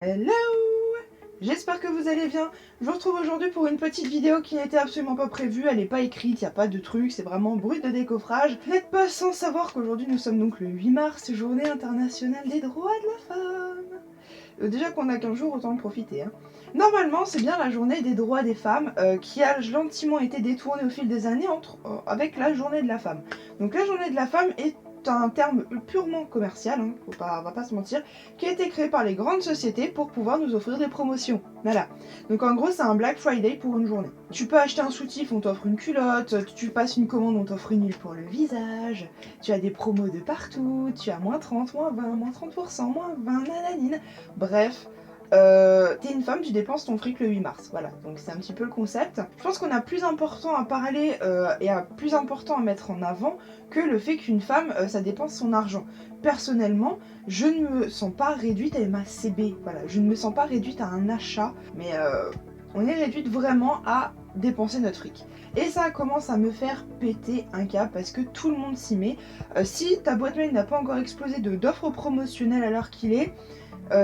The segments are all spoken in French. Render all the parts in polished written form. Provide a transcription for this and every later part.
Hello! J'espère que vous allez bien. Je vous retrouve aujourd'hui pour une petite vidéo qui n'était absolument pas prévue, elle n'est pas écrite, il n'y a pas de truc, c'est vraiment brut de décoffrage. Vous n'êtes pas sans savoir qu'aujourd'hui nous sommes donc le 8 mars, journée internationale des droits de la femme. Déjà qu'on a 15 jours, autant en profiter. Normalement, c'est bien la journée des droits des femmes qui a gentiment été détournée au fil des années avec la journée de la femme. Donc la journée de la femme est un terme purement commercial, on va pas se mentir, qui a été créé par les grandes sociétés pour pouvoir nous offrir des promotions. Voilà. Donc en gros, c'est un Black Friday pour une journée. Tu peux acheter un soutif, on t'offre une culotte, tu passes une commande, on t'offre une huile pour le visage, tu as des promos de partout, tu as moins 30, moins 20, moins 30%, moins 20, nananine. Bref, t'es une femme, tu dépenses ton fric le 8 mars. Voilà, donc c'est un petit peu le concept. Je pense qu'on a plus important à parler et plus important à mettre en avant que le fait qu'une femme, ça dépense son argent. Personnellement, je ne me sens pas réduite à ma CB. Voilà, je ne me sens pas réduite à un achat, mais on est réduite vraiment à dépenser notre fric. Et ça commence à me faire péter un câble parce que tout le monde s'y met. Si ta boîte mail n'a pas encore explosé d'offres promotionnelles à l'heure qu'il est,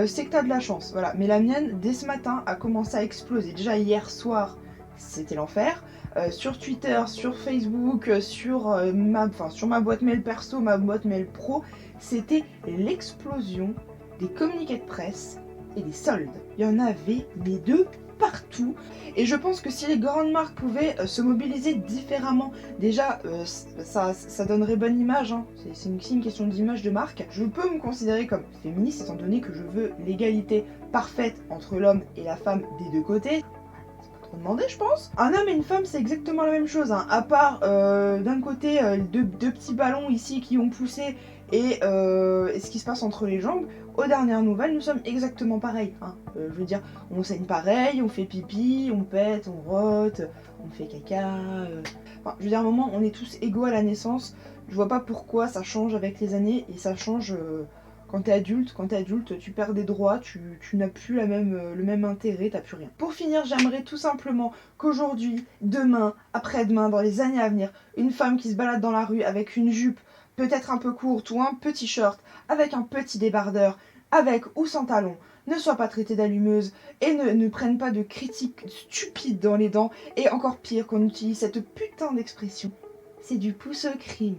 c'est que t'as de la chance, voilà. Mais la mienne, dès ce matin, a commencé à exploser. Déjà hier soir, c'était l'enfer. Sur Twitter, sur Facebook, sur ma boîte mail perso, ma boîte mail pro, c'était l'explosion des communiqués de presse et des soldes. Il y en avait les deux partout. Et je pense que si les grandes marques pouvaient se mobiliser différemment, déjà ça donnerait bonne image, c'est une question d'image de marque. Je peux me considérer comme féministe étant donné que je veux l'égalité parfaite entre l'homme et la femme des deux côtés. Trop demandé, je pense. Un homme et une femme, c'est exactement la même chose, à part d'un côté deux petits ballons ici qui ont poussé et ce qui se passe entre les jambes. Aux dernières nouvelles, nous sommes exactement pareils. Je veux dire, on saigne pareil, on fait pipi, on pète, on rote, on fait caca. Enfin, je veux dire, à un moment, on est tous égaux à la naissance. Je vois pas pourquoi ça change avec les années et ça change. Quand t'es adulte, tu perds des droits, tu n'as plus le même intérêt, t'as plus rien. Pour finir, j'aimerais tout simplement qu'aujourd'hui, demain, après-demain, dans les années à venir, une femme qui se balade dans la rue avec une jupe peut-être un peu courte ou un petit short, avec un petit débardeur, avec ou sans talons, ne soit pas traitée d'allumeuse et ne prenne pas de critiques stupides dans les dents. Et encore pire, qu'on utilise cette putain d'expression, c'est du pouce au crime.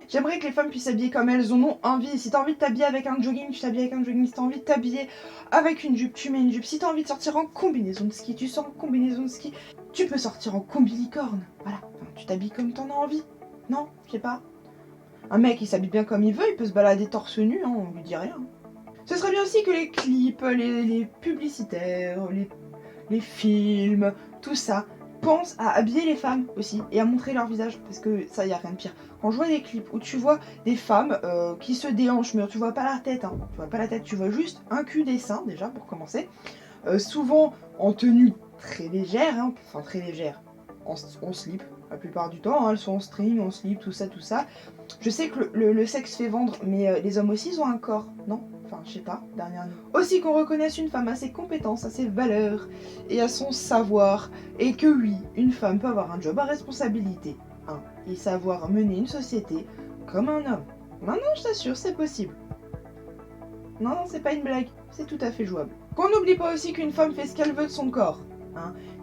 J'aimerais que les femmes puissent s'habiller comme elles en ont envie. Si t'as envie de t'habiller avec un jogging, tu t'habilles avec un jogging. Si t'as envie de t'habiller avec une jupe, tu mets une jupe. Si t'as envie de sortir en combinaison de ski, tu sors en combinaison de ski. Tu peux sortir en combilicorne. Voilà, enfin, tu t'habilles comme t'en as envie. Non, je sais pas. Un mec, il s'habille bien comme il veut, il peut se balader torse nu, on lui dit rien. Ce serait bien aussi que les clips, les publicitaires, les films, tout ça, pensent à habiller les femmes aussi et à montrer leur visage, parce que ça, y a rien de pire. Quand je vois des clips où tu vois des femmes qui se déhanchent, mais tu vois pas la tête, tu vois pas la tête, tu vois juste un cul des seins, déjà, pour commencer, souvent en tenue très légère, enfin très légère, en slip, la plupart du temps, elles sont en string, en slip, tout ça, tout ça. Je sais que le sexe fait vendre, mais les hommes aussi, ils ont un corps, non? Enfin, je sais pas, dernière nuit. Aussi qu'on reconnaisse une femme à ses compétences, à ses valeurs et à son savoir. Et que oui, une femme peut avoir un job à responsabilité, et savoir mener une société comme un homme. Non, non, je t'assure, c'est possible. Non, non, c'est pas une blague, c'est tout à fait jouable. Qu'on n'oublie pas aussi qu'une femme fait ce qu'elle veut de son corps.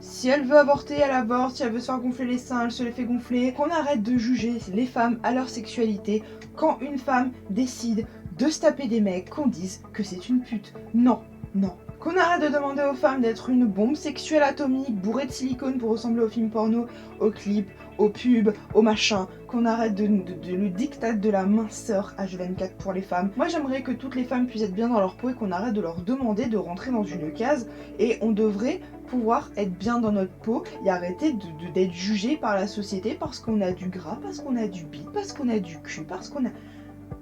Si elle veut avorter, elle avorte. Si elle veut se faire gonfler les seins, elle se les fait gonfler. Qu'on arrête de juger les femmes à leur sexualité. Quand une femme décide de se taper des mecs, qu'on dise que c'est une pute. Non, non. Qu'on arrête de demander aux femmes d'être une bombe sexuelle atomique bourrée de silicone pour ressembler aux films porno, aux clips, aux pubs, aux machins. Qu'on arrête de le diktat de la minceur H24 pour les femmes. Moi j'aimerais que toutes les femmes puissent être bien dans leur peau et qu'on arrête de leur demander de rentrer dans une case. Et on devrait pouvoir être bien dans notre peau et arrêter d'être jugé par la société parce qu'on a du gras, parce qu'on a du bide, parce qu'on a du cul, parce qu'on a...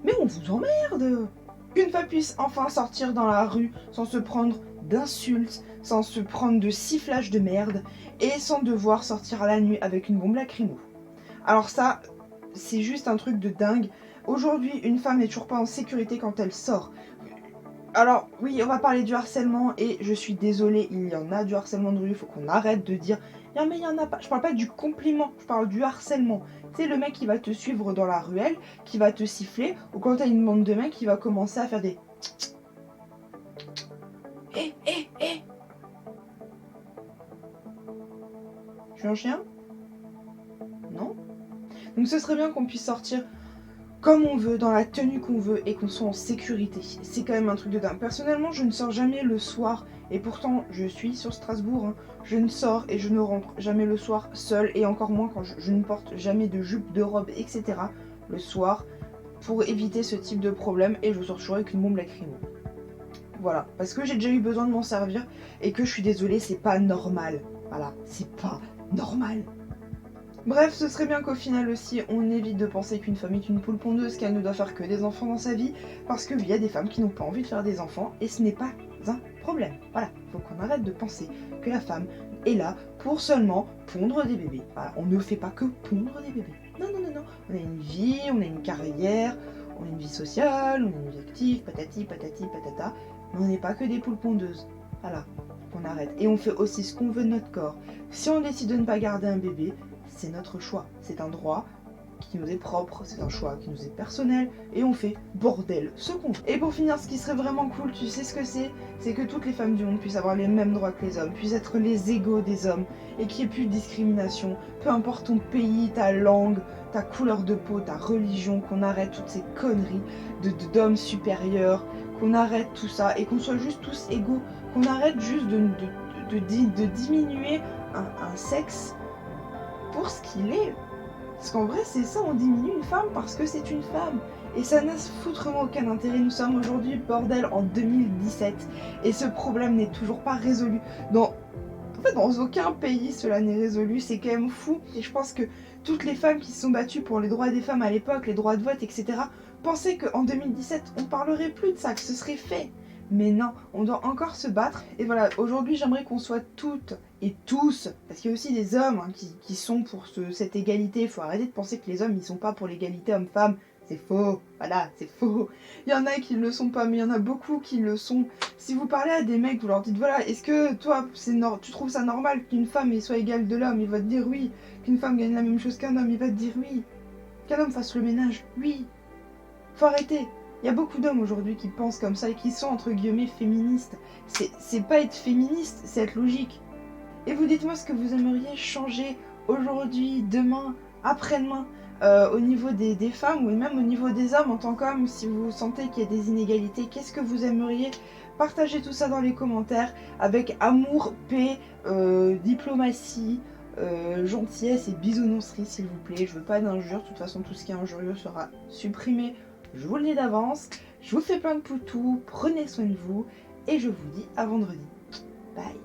Mais on vous emmerde! Qu'une femme puisse enfin sortir dans la rue sans se prendre d'insultes, sans se prendre de sifflages de merde et sans devoir sortir à la nuit avec une bombe lacrymo. Alors ça, c'est juste un truc de dingue. Aujourd'hui, une femme n'est toujours pas en sécurité quand elle sort. Alors oui, on va parler du harcèlement et je suis désolée, il y en a du harcèlement de rue, il faut qu'on arrête de dire non mais il y en a pas. Je parle pas du compliment, je parle du harcèlement. Tu sais, le mec qui va te suivre dans la ruelle, qui va te siffler, ou quand t'as une bande de mecs qui va commencer à faire des hé. Je suis un chien? Non? Donc ce serait bien qu'on puisse sortir comme on veut, dans la tenue qu'on veut et qu'on soit en sécurité. C'est quand même un truc de dingue. Personnellement, je ne sors jamais le soir et pourtant je suis sur Strasbourg. Hein. Je ne sors et je ne rentre jamais le soir seule et encore moins quand je ne porte jamais de jupe, de robe, etc. le soir pour éviter ce type de problème et je sors toujours avec une bombe lacrymo. Voilà, parce que j'ai déjà eu besoin de m'en servir et que je suis désolée, c'est pas normal. Voilà, c'est pas normal. Bref, ce serait bien qu'au final aussi, on évite de penser qu'une femme est une poule pondeuse, qu'elle ne doit faire que des enfants dans sa vie, parce qu'il y a des femmes qui n'ont pas envie de faire des enfants, et ce n'est pas un problème. Voilà, faut qu'on arrête de penser que la femme est là pour seulement pondre des bébés. Voilà, on ne fait pas que pondre des bébés. Non, on a une vie, on a une carrière, on a une vie sociale, on a une vie active, patati, patata, mais on n'est pas que des poules pondeuses. Voilà, qu'on arrête. Et on fait aussi ce qu'on veut de notre corps. Si on décide de ne pas garder un bébé, c'est notre choix, c'est un droit qui nous est propre, c'est un choix qui nous est personnel, et on fait bordel ce qu'on veut. Et pour finir, ce qui serait vraiment cool, tu sais ce que c'est que toutes les femmes du monde puissent avoir les mêmes droits que les hommes, puissent être les égaux des hommes, et qu'il n'y ait plus de discrimination, peu importe ton pays, ta langue, ta couleur de peau, ta religion, qu'on arrête toutes ces conneries d'hommes supérieurs, qu'on arrête tout ça, et qu'on soit juste tous égaux, qu'on arrête juste de diminuer un sexe pour ce qu'il est. Parce qu'en vrai, c'est ça, on diminue une femme parce que c'est une femme. Et ça n'a foutrement aucun intérêt. Nous sommes aujourd'hui, bordel, en 2017. Et ce problème n'est toujours pas résolu. En fait, dans aucun pays, cela n'est résolu. C'est quand même fou. Et je pense que toutes les femmes qui se sont battues pour les droits des femmes à l'époque, les droits de vote, etc., pensaient qu'en 2017, on parlerait plus de ça, que ce serait fait. Mais non, on doit encore se battre. Et voilà, aujourd'hui, j'aimerais qu'on soit toutes et tous, parce qu'il y a aussi des hommes qui sont pour cette égalité. Il faut arrêter de penser que les hommes, ils sont pas pour l'égalité homme-femme. C'est faux, voilà, c'est faux. Il y en a qui ne le sont pas, mais il y en a beaucoup qui le sont. Si vous parlez à des mecs, vous leur dites, voilà, est-ce que toi, tu trouves ça normal qu'une femme soit égale de l'homme? Il va te dire oui. Qu'une femme gagne la même chose qu'un homme, il va te dire oui. Qu'un homme fasse le ménage, oui. Faut arrêter. Il y a beaucoup d'hommes aujourd'hui qui pensent comme ça et qui sont entre guillemets féministes. C'est pas être féministe, c'est être logique. Et vous dites-moi ce que vous aimeriez changer aujourd'hui, demain, après-demain, au niveau des femmes ou même au niveau des hommes en tant qu'hommes, si vous sentez qu'il y a des inégalités, qu'est-ce que vous aimeriez? Partagez tout ça dans les commentaires avec amour, paix, diplomatie, gentillesse et bisounourserie s'il vous plaît. Je veux pas d'injures, de toute façon tout ce qui est injurieux sera supprimé. Je vous le dis d'avance, je vous fais plein de poutous, prenez soin de vous, et je vous dis à vendredi. Bye.